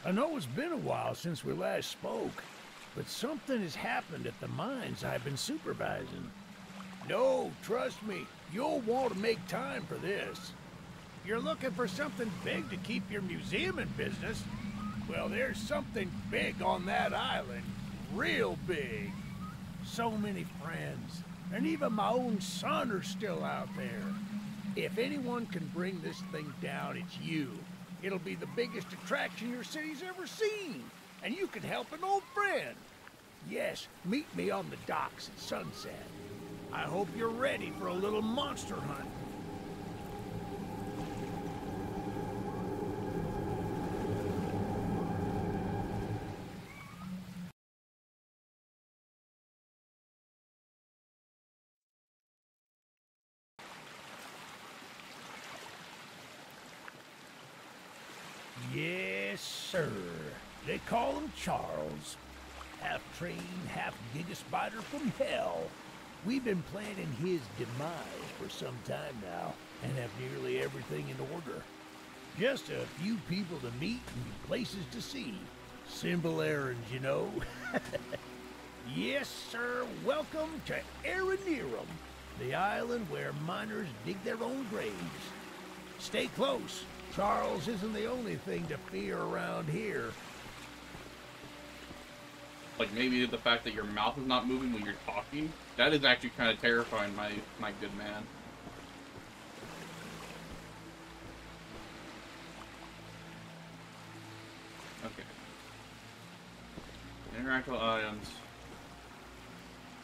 I know it's been a while since we last spoke, but something has happened at the mines I've been supervising. No, trust me, you'll want to make time for this. You're looking for something big to keep your museum in business? Well, there's something big on that island. Real big. So many friends, and even my own son are still out there. If anyone can bring this thing down, it's you. It'll be the biggest attraction your city's ever seen, and you can help an old friend. Yes, meet me on the docks at sunset. I hope you're ready for a little monster hunt. Yes, sir. They call him Charles. Half train, half giga-spider from hell. We've been planning his demise for some time now, and have nearly everything in order. Just a few people to meet and places to see. Simple errands, you know. Yes, sir. Welcome to Aranerum, the island where miners dig their own graves. Stay close. Charles isn't the only thing to fear around here. Like maybe the fact that your mouth is not moving when you're talking, that is actually kind of terrifying, my good man. Okay. Interactable items.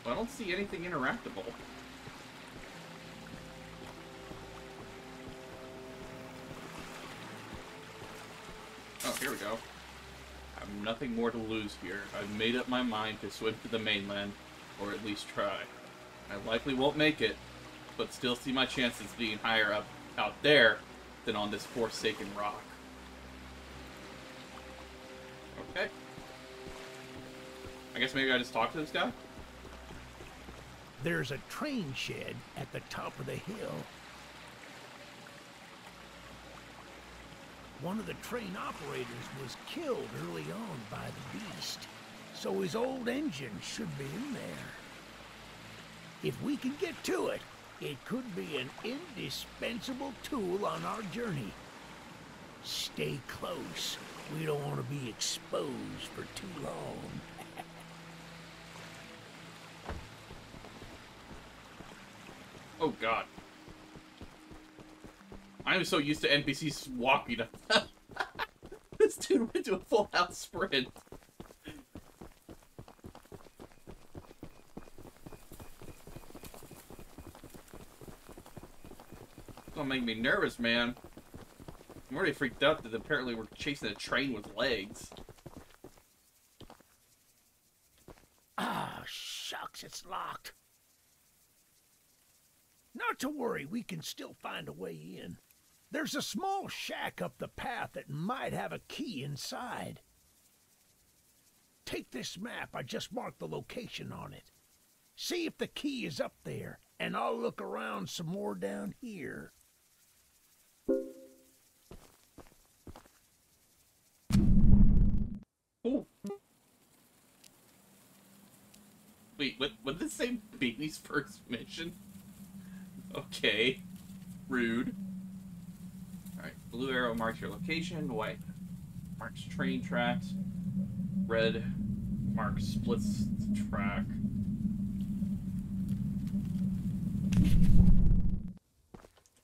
Well, I don't see anything interactable. Oh, here we go. I have nothing more to lose here. I've made up my mind to swim to the mainland, or at least try. I likely won't make it, but still see my chances being higher up out there than on this forsaken rock. Okay. I guess maybe I just talk to this guy? There's a train shed at the top of the hill. One of the train operators was killed early on by the beast, so his old engine should be in there. If we can get to it, it could be an indispensable tool on our journey. Stay close. We don't want to be exposed for too long. Oh god. I'm so used to NPCs walking. This dude went to a full-out sprint. Don't make me nervous, man. I'm already freaked out that apparently we're chasing a train with legs. Ah, shucks, it's locked. Not to worry, we can still find a way in. There's a small shack up the path that might have a key inside. Take this map, I just marked the location on it. See if the key is up there, and I'll look around some more down here. Ooh. Wait, what did this say? Baby's first mission? Okay. Rude. Alright, blue arrow marks your location, white marks train tracks, red marks splits the track.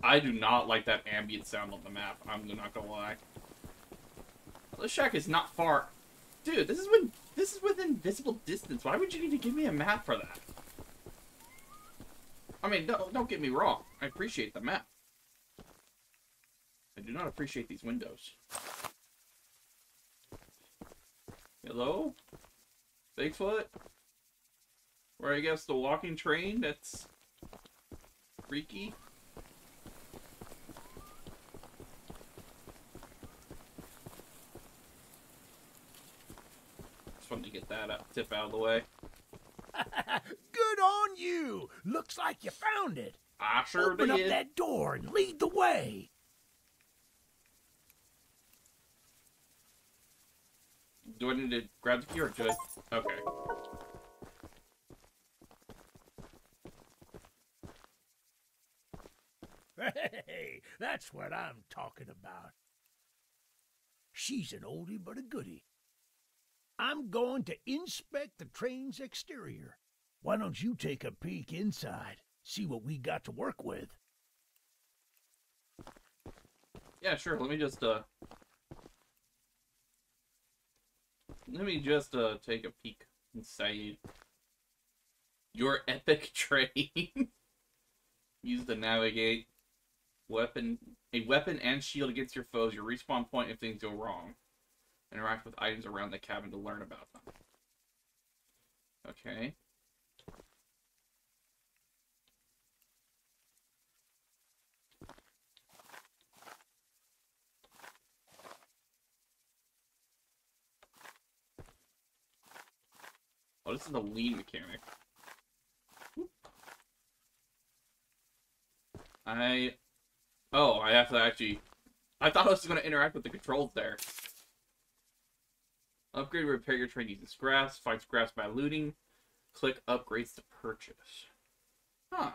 I do not like that ambient sound on the map, I'm not gonna lie. Well, this shack is not far. Dude, this is within visible distance. Why would you need to give me a map for that? I mean, don't get me wrong. I appreciate the map. I do not appreciate these windows. Hello? Bigfoot? Or I guess the walking train that's freaky? Just wanted to get that tip out of the way. Good on you! Looks like you found it. I sure Open did. up that door and lead the way. Do I need to grab the key or do I? Okay. Hey, that's what I'm talking about. She's an oldie but a goodie. I'm going to inspect the train's exterior. Why don't you take a peek inside, see what we got to work with? Yeah, sure. Let me just take a peek inside your epic train. Use to navigate a weapon and shield against your foes. Your respawn point if things go wrong. Interact with items around the cabin to learn about them. Okay. Oh, this is the lean mechanic. I have to actually... I thought I was going to interact with the controls there. Upgrade or repair your train using scraps. Find scraps by looting. Click upgrades to purchase. Huh.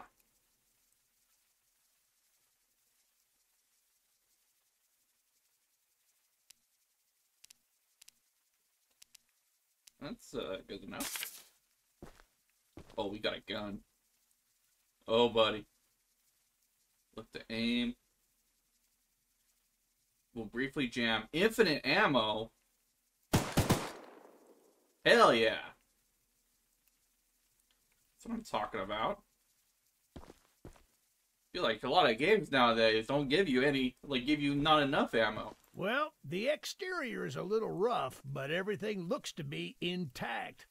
That's good enough. Oh, we got a gun. Oh, buddy. Look to aim. We'll briefly jam infinite ammo. Hell yeah. That's what I'm talking about. I feel like a lot of games nowadays don't give you any, give you not enough ammo. Well, the exterior is a little rough, but everything looks to be intact.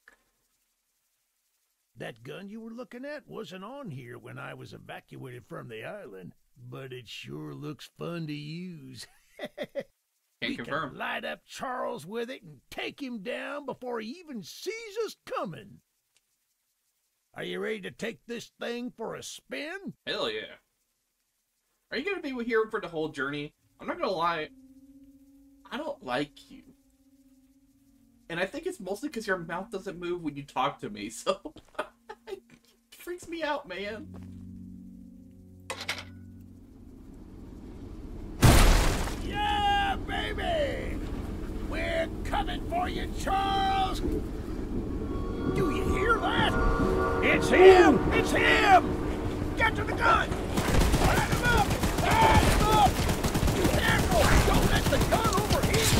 That gun you were looking at wasn't on here when I was evacuated from the island, but it sure looks fun to use. Can't confirm. Can light up Charles with it and take him down before he even sees us coming. Are you ready to take this thing for a spin? Hell yeah. Are you going to be here for the whole journey? I'm not going to lie. I don't like you. And I think it's mostly because your mouth doesn't move when you talk to me, so it freaks me out, man. Yeah, baby! We're coming for you, Charles! Do you hear that? It's him! It's him! Get to the gun! Light him up! Light him up! Careful! Don't let the gun overheat!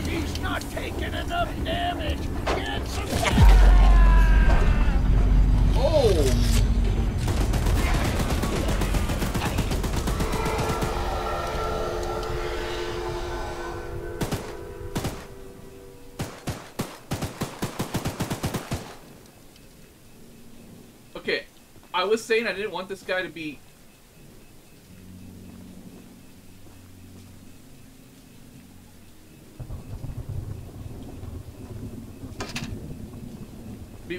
He's not taking enough damage! Get some Oh! Okay, I was saying I didn't want this guy to be...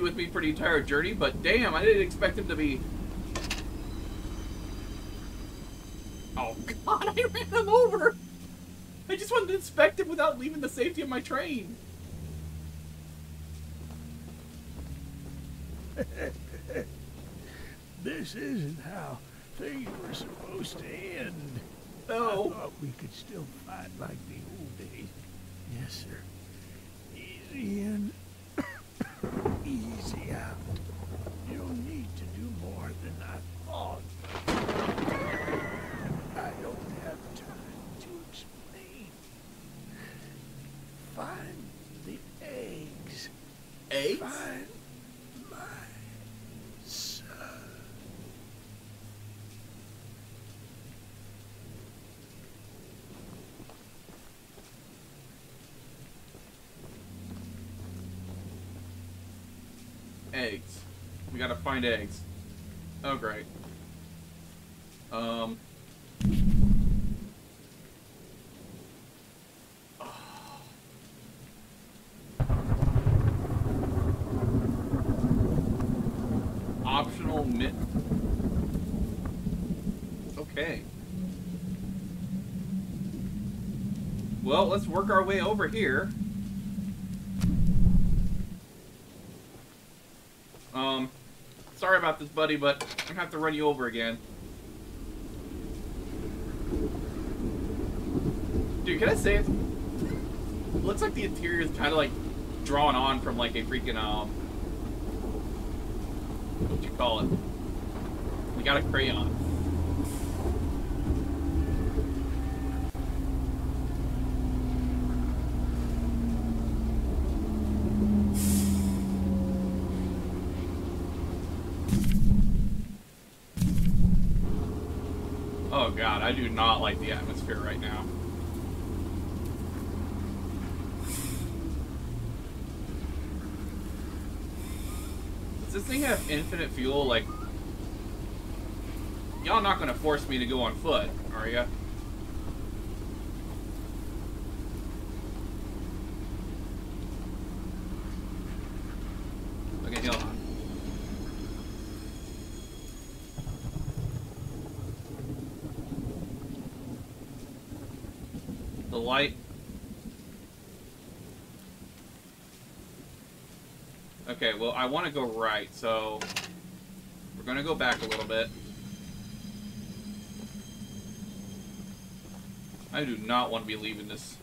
with me for the entire journey, but damn, I didn't expect him to be... Oh god, I ran him over! I just wanted to inspect him without leaving the safety of my train. This isn't how things were supposed to end. No. I thought we could still fight like the old days. Yes, sir. Easy in, easy out. You don't need to do more than I thought. I don't have time to explain. Find the eggs. Eggs? Find my son. Eggs. We gotta find eggs. Oh, great. Optional mint. Okay. Well, let's work our way over here. Sorry about this, buddy, but I'm gonna have to run you over again. Dude, can I say it? Looks like the interior is kind of like drawn on from like a freaking, what you call it? We got a crayon. Oh god, I do not like the atmosphere right now. Does this thing have infinite fuel? Like, y'all not gonna force me to go on foot, are ya? Okay, hold on. The light. Okay, well, I want to go right, so we're going to go back a little bit. I do not want to be leaving this.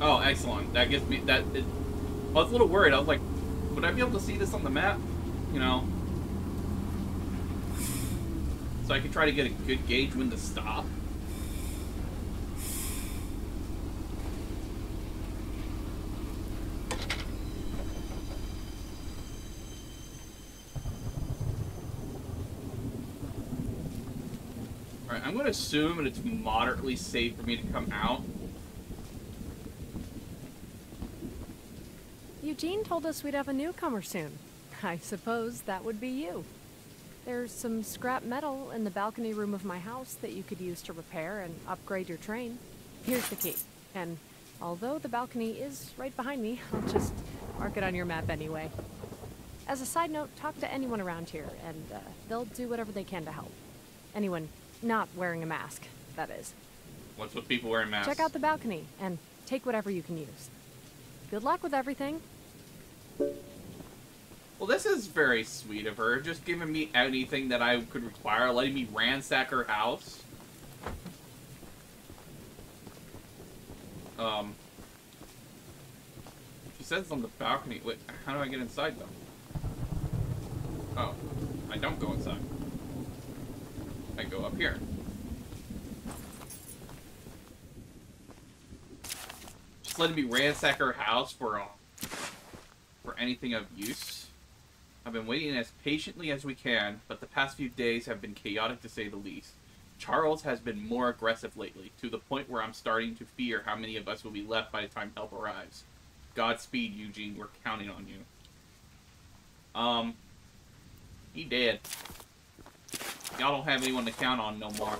Oh, excellent. That gives me that. I was a little worried. I was like, would I be able to see this on the map? You know, so I could try to get a good gauge when to stop. All right, I'm going to assume that it's moderately safe for me to come out. Eugene told us we'd have a newcomer soon. I suppose that would be you. There's some scrap metal in the balcony room of my house that you could use to repair and upgrade your train. Here's the key. And although the balcony is right behind me, I'll just mark it on your map anyway. As a side note, talk to anyone around here, and they'll do whatever they can to help. Anyone not wearing a mask, that is. What's with people wearing masks? Check out the balcony, and take whatever you can use. Good luck with everything. Well, this is very sweet of her, just giving me anything that I could require, letting me ransack her house. She says on the balcony. Wait, how do I get inside, though? Oh, I don't go inside. I go up here. Just letting me ransack her house for anything of use. I've been waiting as patiently as we can, but the past few days have been chaotic to say the least. Charles has been more aggressive lately, to the point where I'm starting to fear how many of us will be left by the time help arrives. Godspeed, Eugene. We're counting on you. He dead. Y'all don't have anyone to count on no more.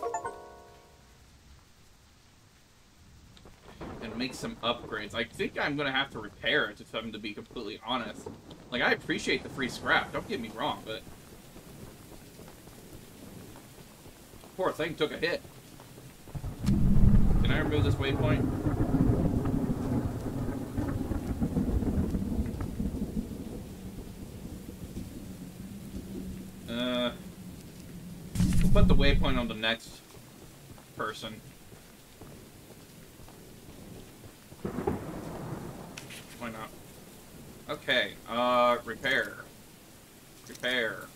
And make some upgrades. I think I'm gonna have to repair it, if I'm to be completely honest. Like, I appreciate the free scrap, don't get me wrong, but poor thing took a hit. Can I remove this waypoint? We'll put the waypoint on the next person. Why not? Okay, repair. Repair.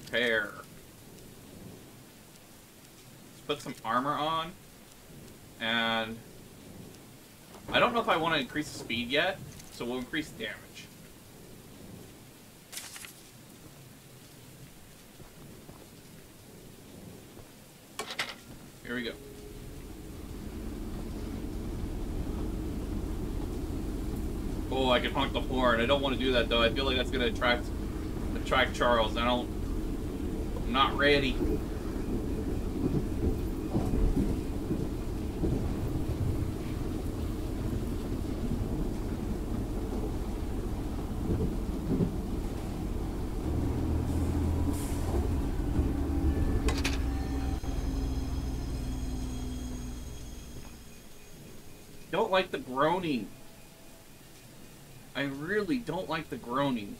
Repair. Let's put some armor on. And I don't know if I want to increase the speed yet, so we'll increase damage. Here we go. Oh, I can honk the horn. I don't want to do that though. I feel like that's gonna attract Charles. I'm not ready. don't like the groaning. I really don't like the groaning.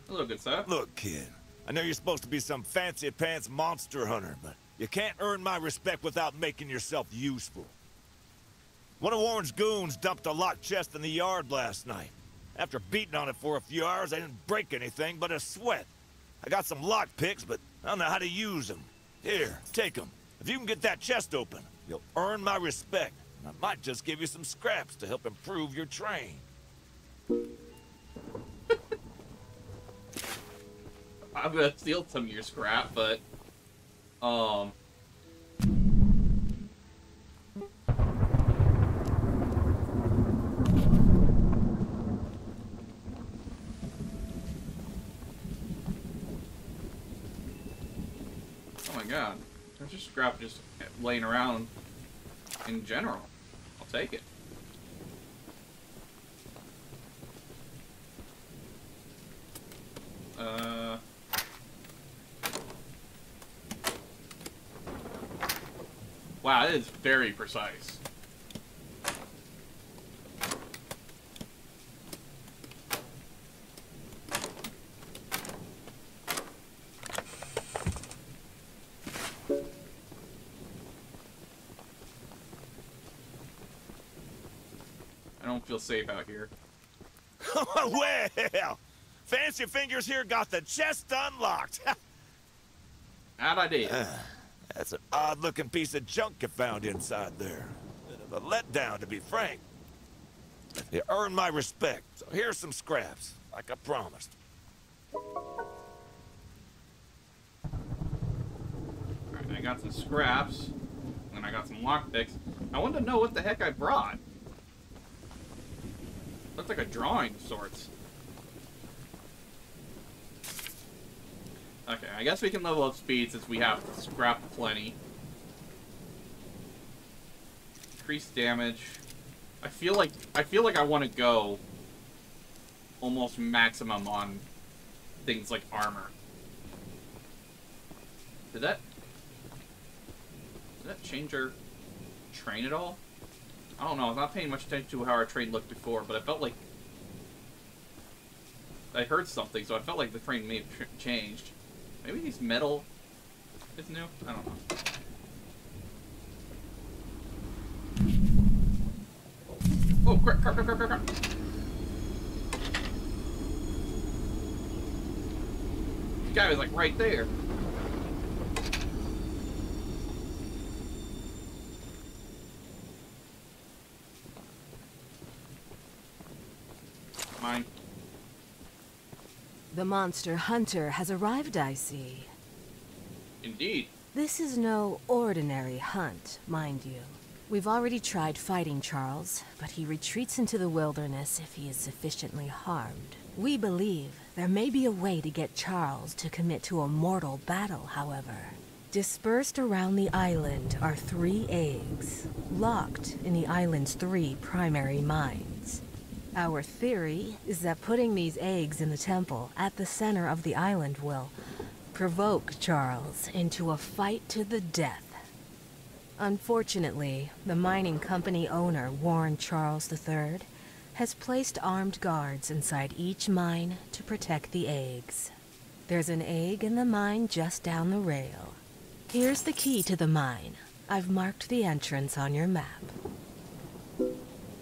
Hello, good sir. Look, kid, I know you're supposed to be some fancy-pants monster hunter, but you can't earn my respect without making yourself useful. One of Warren's goons dumped a locked chest in the yard last night. After beating on it for a few hours, I didn't break anything but a sweat. I got some lock picks, but I don't know how to use them. Here, take them. If you can get that chest open, you'll earn my respect. And I might just give you some scraps to help improve your train. I'm gonna steal some of your scrap, but oh my god, there's just scrap just laying around in general. I'll take it. Wow, that is very precise. I don't feel safe out here. Well, Fancy Fingers here got the chest unlocked. How'd I do? That's an odd-looking piece of junk you found inside there. Bit of a letdown, to be frank. You earned my respect, so here's some scraps, like I promised. Alright, I got some scraps, and I got some lockpicks. I wanted to know what the heck I brought. Looks like a drawing of sorts. Okay, I guess we can level up speed since we have scrap plenty. Increase damage. I feel like I want to go almost maximum on things like armor. Did that change our train at all? I don't know. I was not paying much attention to how our train looked before, but I felt like I heard something, so I felt like the train may have changed. Maybe these metal is new? I don't know. Oh, crap, crap, crap, crap, crap, crap. The guy was like right there. Mine. The monster hunter has arrived, I see. Indeed. This is no ordinary hunt, mind you. We've already tried fighting Charles, but he retreats into the wilderness if he is sufficiently harmed. We believe there may be a way to get Charles to commit to a mortal battle, however. Dispersed around the island are 3 eggs, locked in the island's 3 primary mines. Our theory is that putting these eggs in the temple at the center of the island will provoke Charles into a fight to the death. Unfortunately, the mining company owner, Warren Charles III, has placed armed guards inside each mine to protect the eggs. There's an egg in the mine just down the rail. Here's the key to the mine. I've marked the entrance on your map.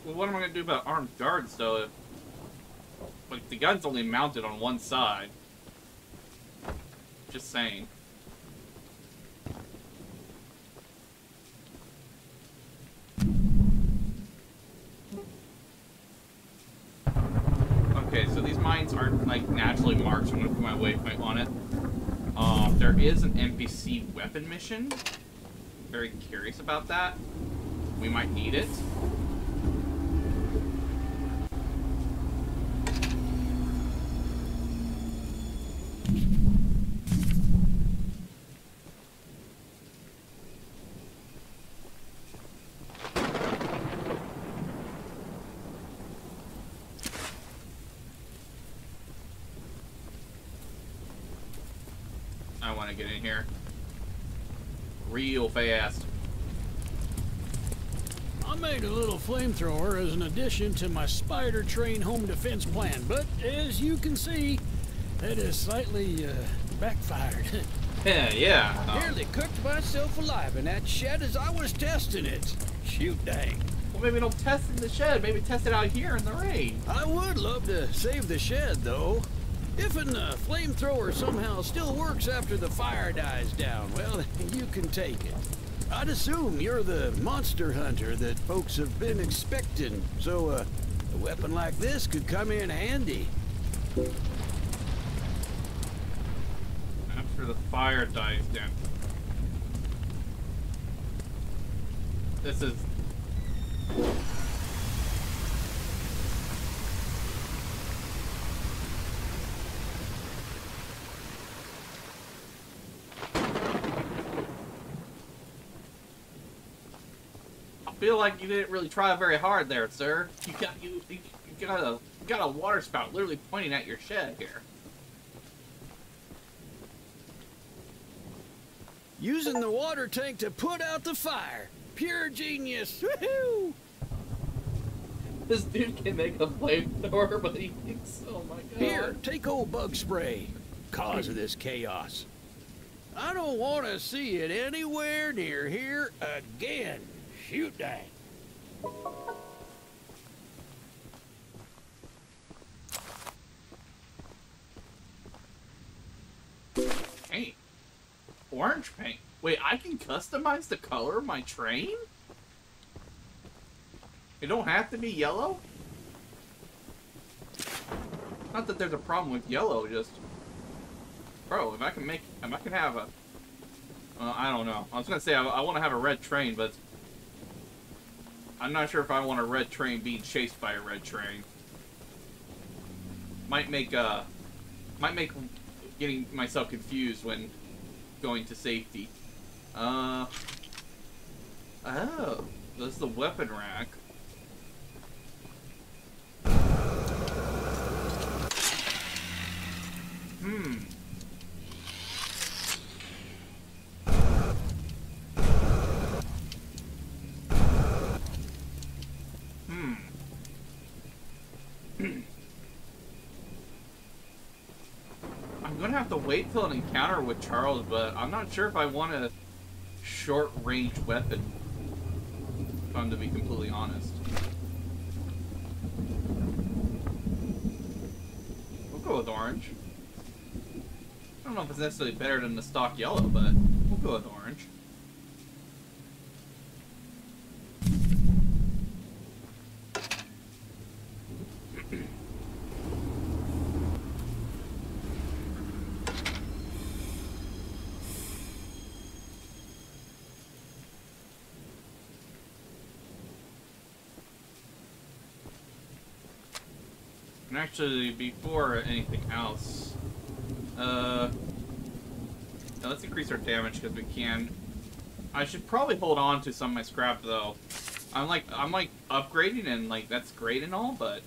Well, what am I gonna do about armed guards, though? If, like, the gun's only mounted on one side. Just saying. Okay, so these mines aren't, like, naturally marked, so I'm gonna put my waypoint on it. There is an NPC weapon mission. Very curious about that. We might need it. want to get in here. Real fast. I made a little flamethrower as an addition to my spider train home defense plan, but as you can see, that has slightly backfired. Yeah. Nearly cooked myself alive in that shed as I was testing it. Shoot dang. Well, maybe don't test in the shed. Maybe test it out here in the rain. I would love to save the shed, though. If a flamethrower somehow still works after the fire dies down, well, you can take it. I'd assume you're the monster hunter that folks have been expecting, so a weapon like this could come in handy. After the fire dies down. This is... I feel like you didn't really try very hard there, sir. You got a water spout literally pointing at your shed here. Using the water tank to put out the fire. Pure genius. Woohoo! This dude can make a flamethrower, but he thinks, oh my god. Here, take old bug spray. Cause of this chaos. I don't want to see it anywhere near here again. Shoot dang. Paint. Orange paint. Wait, I can customize the color of my train? It don't have to be yellow? Not that there's a problem with yellow, just... Bro, if I can have a... I don't know. I was gonna say I want to have a red train, but... I'm not sure if I want a red train being chased by a red train. Might make getting myself confused when going to safety. Oh, that's the weapon rack. I'm gonna have to wait till an encounter with Charles, but I'm not sure if I want a short-range weapon, if I'm to be completely honest. We'll go with orange. I don't know if it's necessarily better than the stock yellow, but we'll go with orange. And actually, before anything else, now let's increase our damage because we can. I should probably hold on to some of my scrap though. I'm like upgrading and like that's great and all, but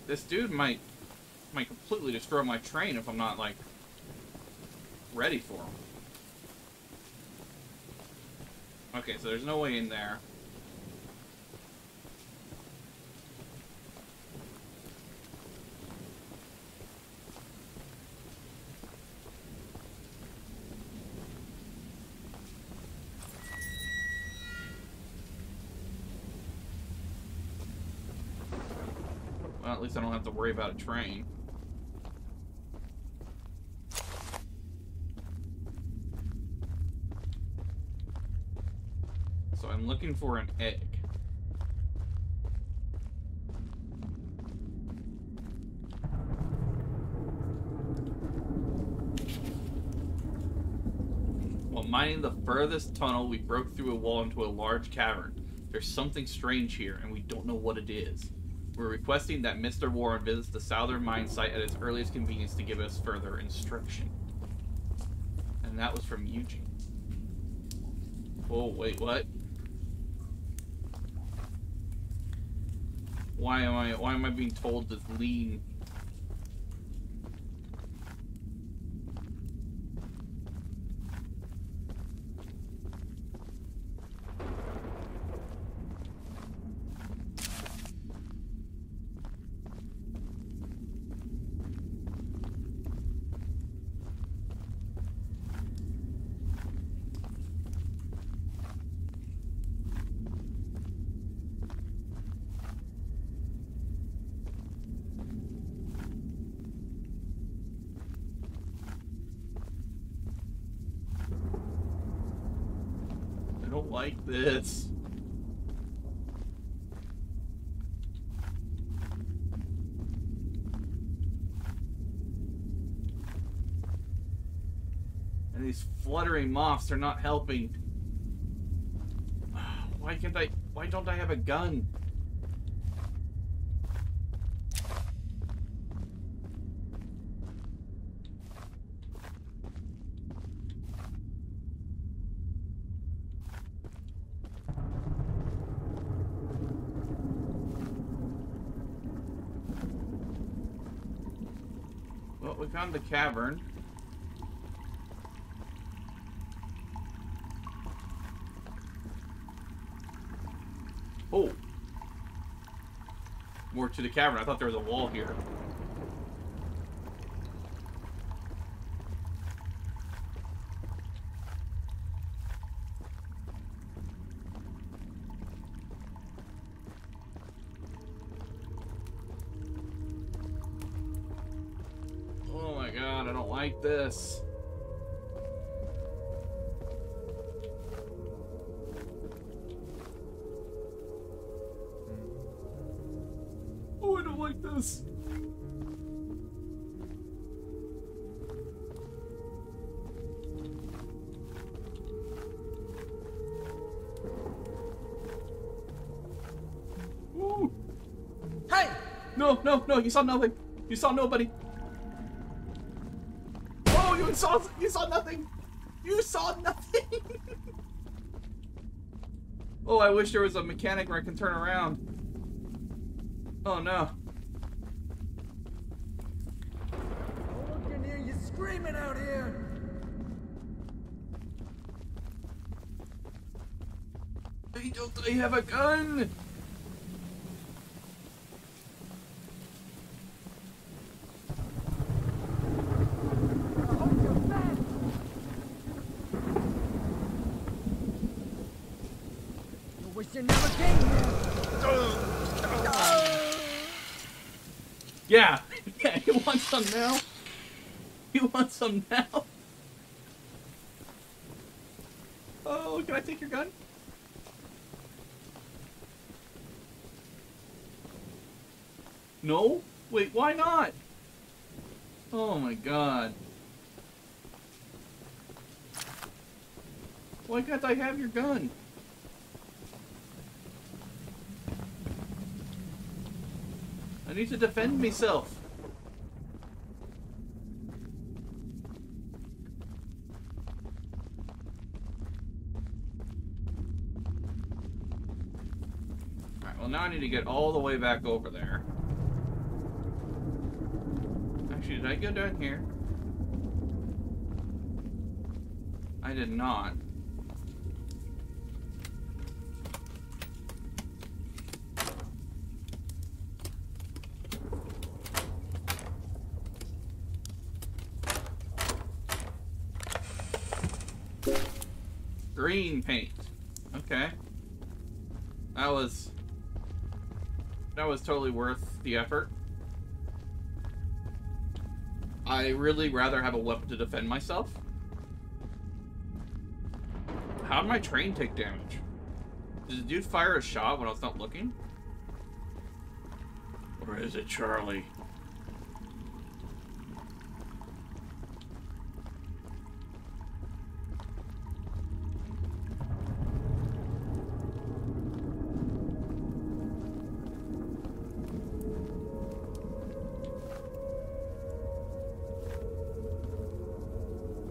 this dude might completely destroy my train if I'm not like ready for him. Okay, so there's no way in there. Well, at least I don't have to worry about a train. So I'm looking for an egg. While mining the furthest tunnel, we broke through a wall into a large cavern. There's something strange here, and we don't know what it is. We're requesting that Mr. Warren visits the southern mine site at his earliest convenience to give us further instruction. And that was from Eugene. Oh, wait, what? Why am I being told to lean? don't like this. And these fluttering moths are not helping. Why don't I have a gun? Well, we found the cavern. Oh. More to the cavern. I thought there was a wall here. Oh my god, I don't like this. Oh, I don't like this. Ooh. Hey! No, no, no, you saw nothing. You saw nobody. Oh, you saw nothing. You saw nothing. Oh, I wish there was a mechanic where I can turn around. Oh no. I can hear you screaming out here. Why don't I have a gun? I wish you never came here. Yeah. Yeah, you want some now? You want some now? Oh, can I take your gun? No? Wait, why not? Oh my god. Why can't I have your gun? I need to defend myself. Alright, well now I need to get all the way back over there. Actually, did I go down here? I did not. Green paint. Okay. That was totally worth the effort. I really rather have a weapon to defend myself. How did my train take damage? Did the dude fire a shot when I was not looking? Or is it Charlie?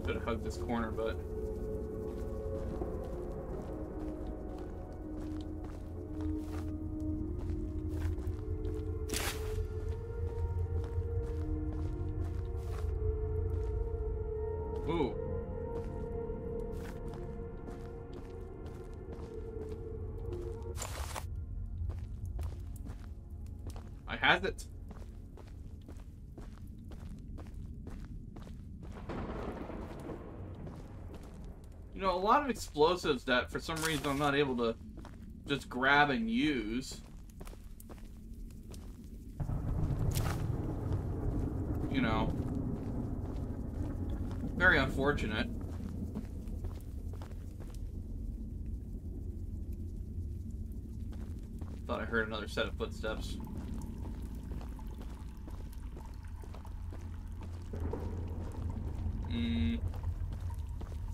Could have hugged this corner, but... Ooh. I has it. You know, a lot of explosives that for some reason I'm not able to just grab and use. You know. Very unfortunate. Thought I heard another set of footsteps.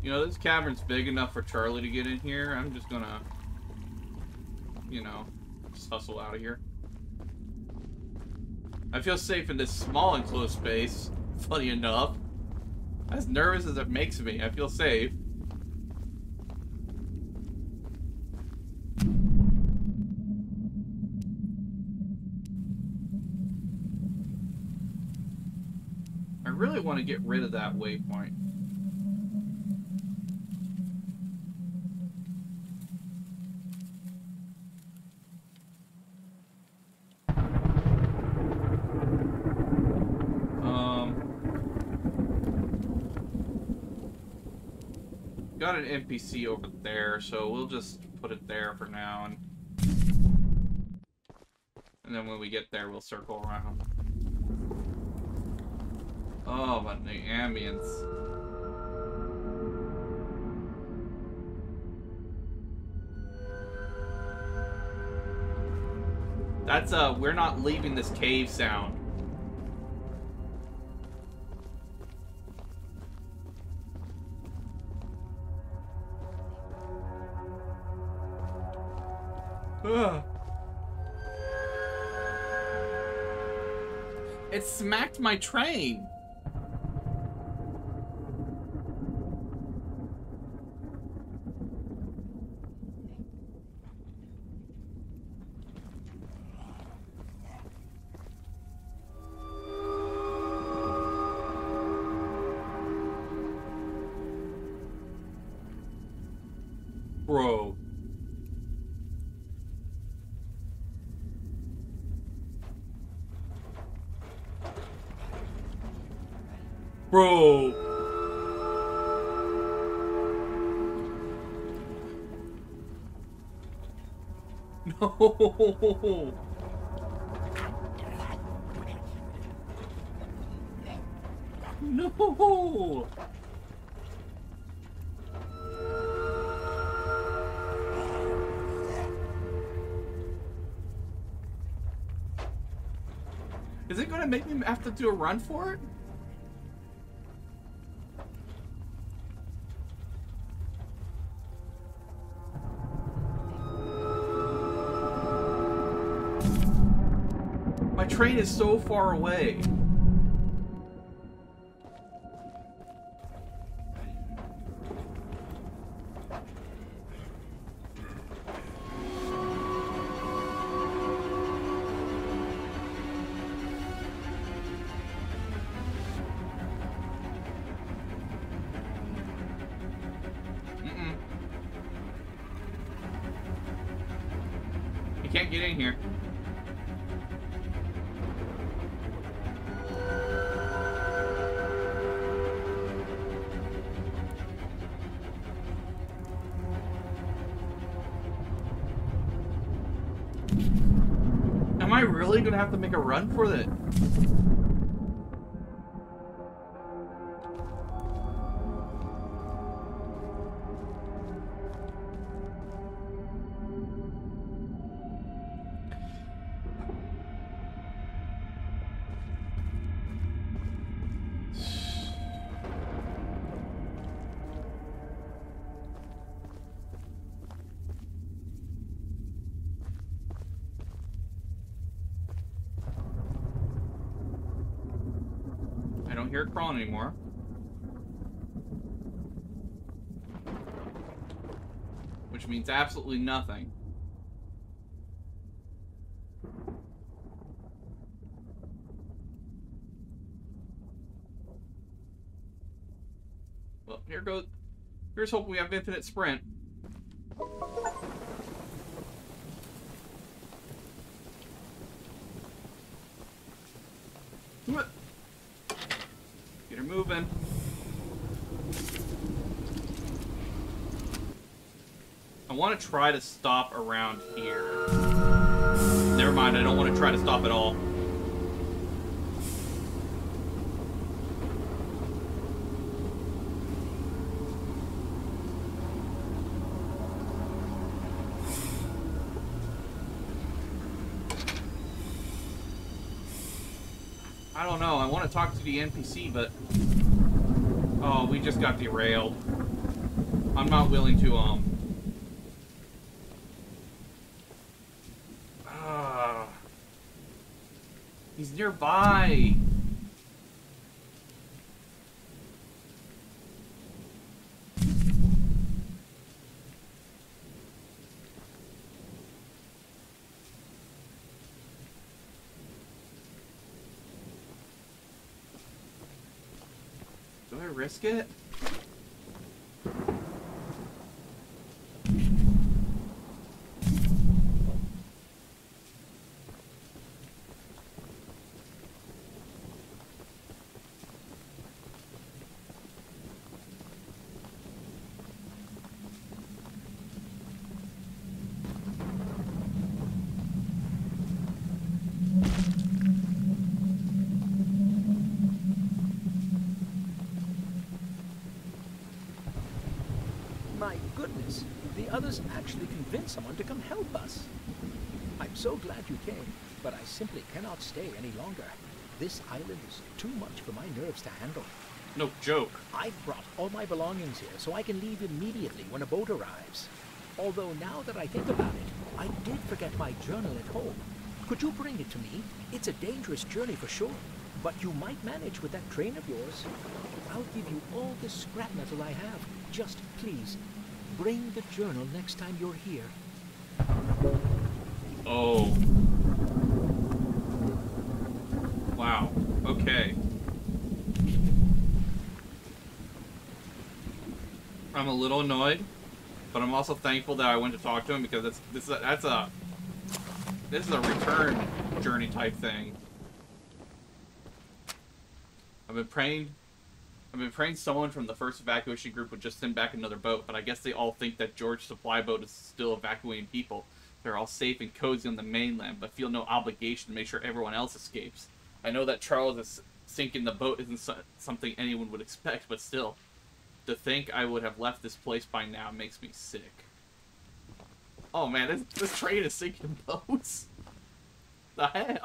You know, this cavern's big enough for Charlie to get in here. I'm just gonna, you know, just hustle out of here. I feel safe in this small enclosed space, funny enough. As nervous as it makes me, I feel safe. I really want to get rid of that waypoint. Got an NPC over there, so we'll just put it there for now, and then when we get there, we'll circle around. Oh, but the ambience. That's we're not leaving this cave sound. Ugh. It smacked my train. Bro. Bro. No. No. Is it going to make me have to do a run for it? My train is so far away. You can't get in here. Am I really gonna have to make a run for it? I don't hear it crawling anymore. Which means absolutely nothing. Well, here goes. Here's hoping we have infinite sprint. Get her moving. I want to try to stop around here. Never mind, I don't want to try to stop at all. I don't know. I want to talk to the NPC, but... Oh, we just got derailed. I'm not willing to, He's nearby! Do I risk it? My goodness, the others actually convinced someone to come help us. I'm so glad you came, but I simply cannot stay any longer. This island is too much for my nerves to handle. No joke. I've brought all my belongings here so I can leave immediately when a boat arrives. Although now that I think about it, I did forget my journal at home. Could you bring it to me? It's a dangerous journey for sure, but you might manage with that train of yours. I'll give you all the scrap metal I have. Just please, bring the journal next time you're here. Oh. Wow. Okay. I'm a little annoyed, but I'm also thankful that I went to talk to him because this is a return journey type thing. I've been praying someone from the first evacuation group would just send back another boat, but I guess they all think that George's supply boat is still evacuating people. They're all safe and cozy on the mainland, but feel no obligation to make sure everyone else escapes. I know that Charles is sinking the boat isn't something anyone would expect, but still, to think I would have left this place by now makes me sick. Oh man, this train is sinking boats? The heck?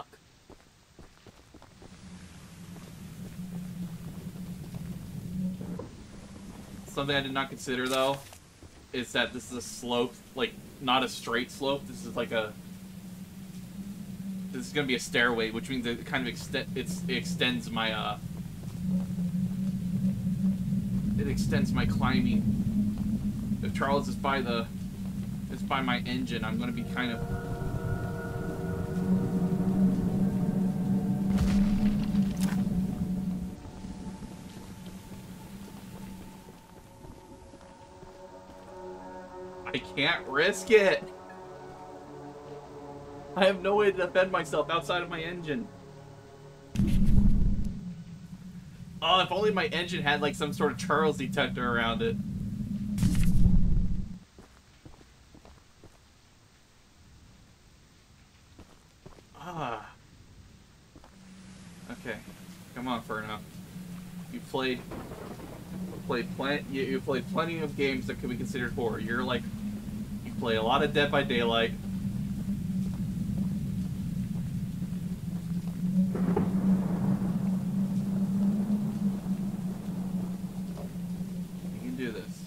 Something I did not consider, though, is that this is a slope, like, not a straight slope. This is like a... This is going to be a stairway, which means it kind of it extends my, It extends my climbing. If Charles is by my engine, I'm going to be kind of... I can't risk it. I have no way to defend myself outside of my engine. Oh, if only my engine had like some sort of Charles detector around it. Ah. Okay. Come on, Furno. You played plenty of games that could be considered horror. You play a lot of Dead by Daylight. You can do this.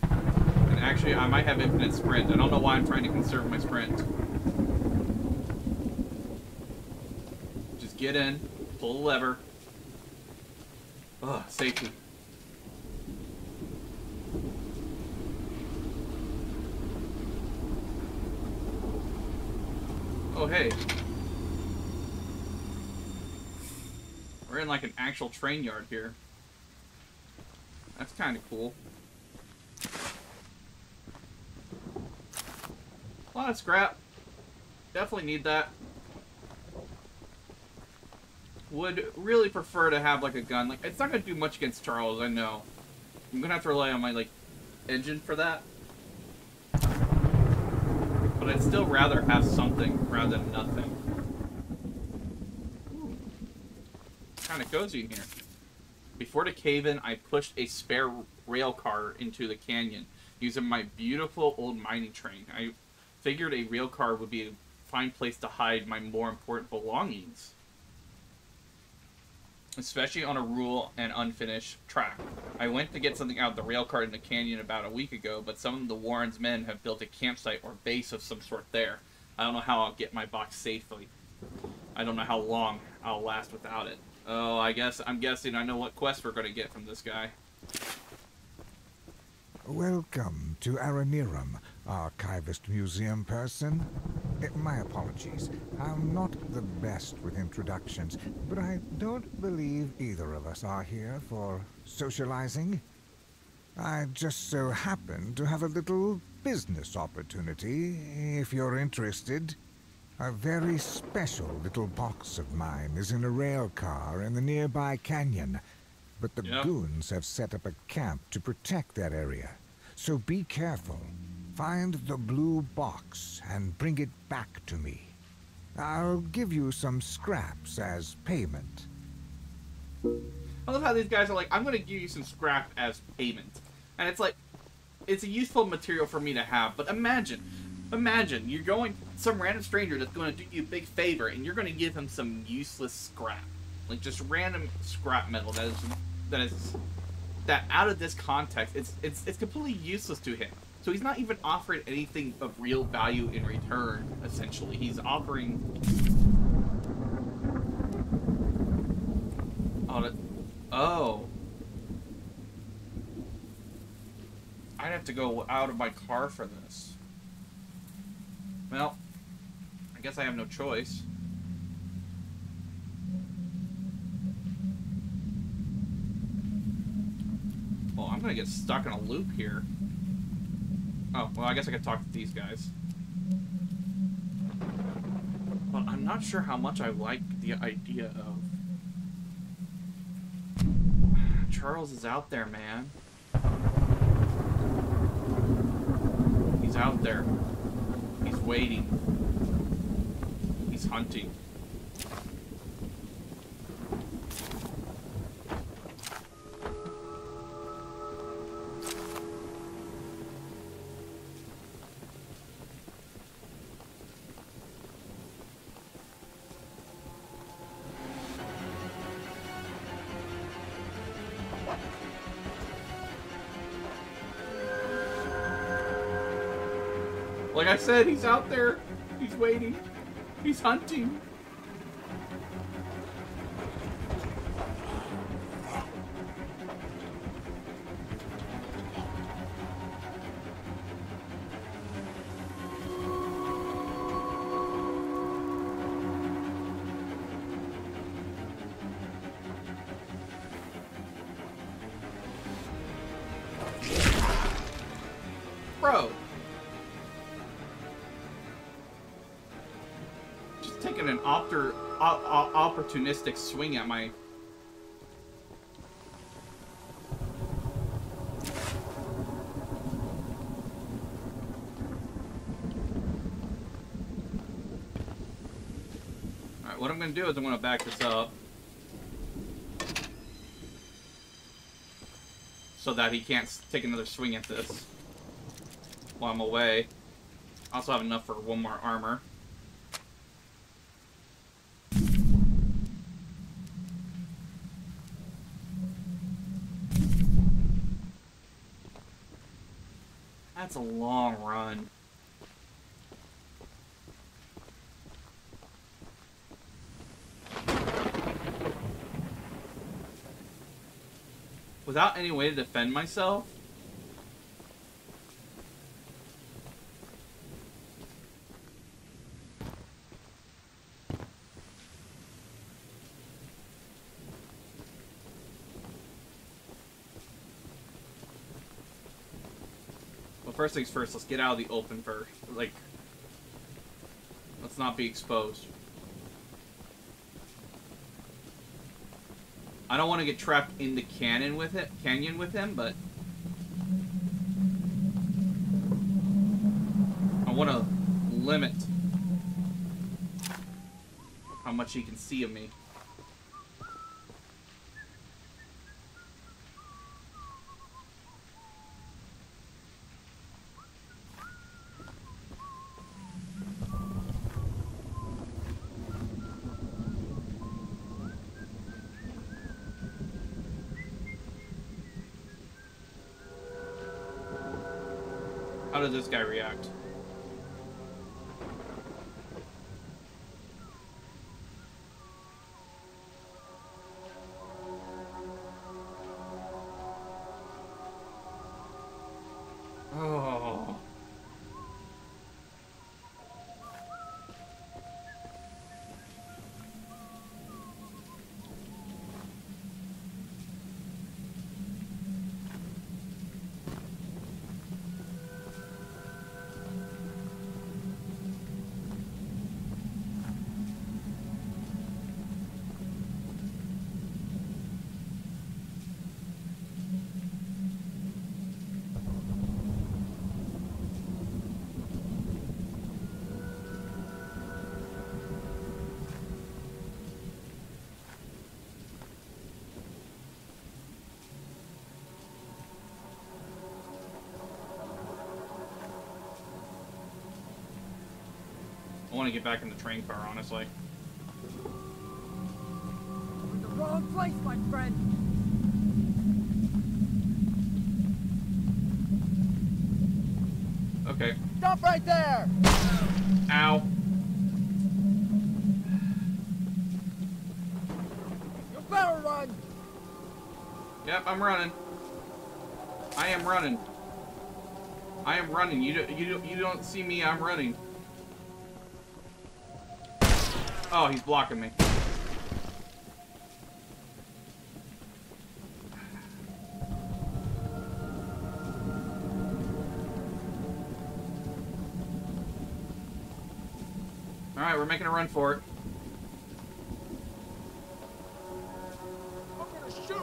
And actually, I might have infinite sprint. I don't know why I'm trying to conserve my sprint. Just get in, pull the lever. Ugh, safety. Oh, hey. We're in like an actual train yard here. That's kind of cool. A lot of scrap. Definitely need that. Would really prefer to have like a gun. Like, it's not gonna do much against Charles, I know. I'm gonna have to rely on my like engine for that. But I'd still rather have something rather than nothing. Kind of cozy in here. Before the cave-in, I pushed a spare rail car into the canyon using my beautiful old mining train. I figured a rail car would be a fine place to hide my more important belongings. Especially on a rural and unfinished track. I went to get something out of the rail car in the canyon about a week ago, but some of the Warren's men have built a campsite or base of some sort there. I don't know how I'll get my box safely. I don't know how long I'll last without it. Oh, I'm guessing I know what quest we're going to get from this guy. Welcome to Aranirum, Archivist Museum person. My apologies. I'm not the best with introductions, but I don't believe either of us are here for socializing. I just so happen to have a little business opportunity, if you're interested. A very special little box of mine is in a rail car in the nearby canyon, but the goons have set up a camp to protect that area. So be careful. Find the blue box and bring it back to me. I'll give you some scraps as payment. I love how these guys are like, I'm going to give you some scrap as payment. And it's like, it's a useful material for me to have, but imagine you're going, some random stranger that's going to do you a big favor, and you're going to give him some useless scrap. Like, just random scrap metal that out of this context, it's completely useless to him. So he's not even offering anything of real value in return, essentially. He's offering... Oh. I'd have to go out of my car for this. Well, I guess I have no choice. Well, I'm gonna get stuck in a loop here. Oh, well, I guess I could talk to these guys. But I'm not sure how much I like the idea of... Charles is out there, man. He's out there. He's waiting. He's hunting. Like I said, he's out there. He's waiting. He's hunting. Bro. Taking an opportunistic swing at my... Alright, what I'm going to do is I'm going to back this up. So that he can't take another swing at this while I'm away. I also have enough for one more armor. That's a long run. Without any way to defend myself? First things first, let's get out of the open first. Like, let's not be exposed. I don't want to get trapped in the canyon with him, but I want to limit how much he can see of me. How does this guy react? Oh. I want to get back in the train car, honestly. You're in the wrong place, my friend. Okay. Stop right there! Ow. You better run! Yep, I'm running. I am running. I am running. You don't see me. I'm running. Oh, he's blocking me. Alright, we're making a run for it. I'm gonna shoot you!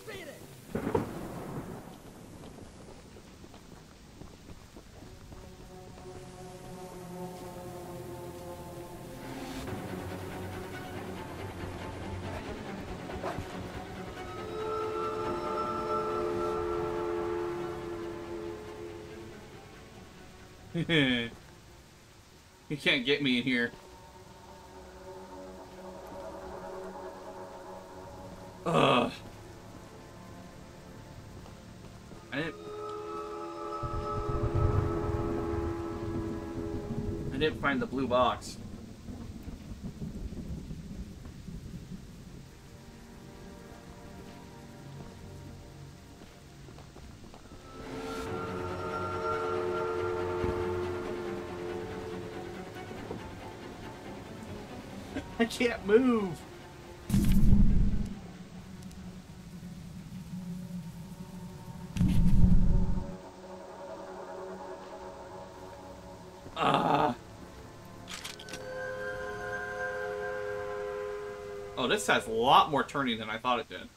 Beat it! You can't get me in here. Ugh. I didn't find the blue box. I can't move. Ah. Oh, this has a lot more turning than I thought it did.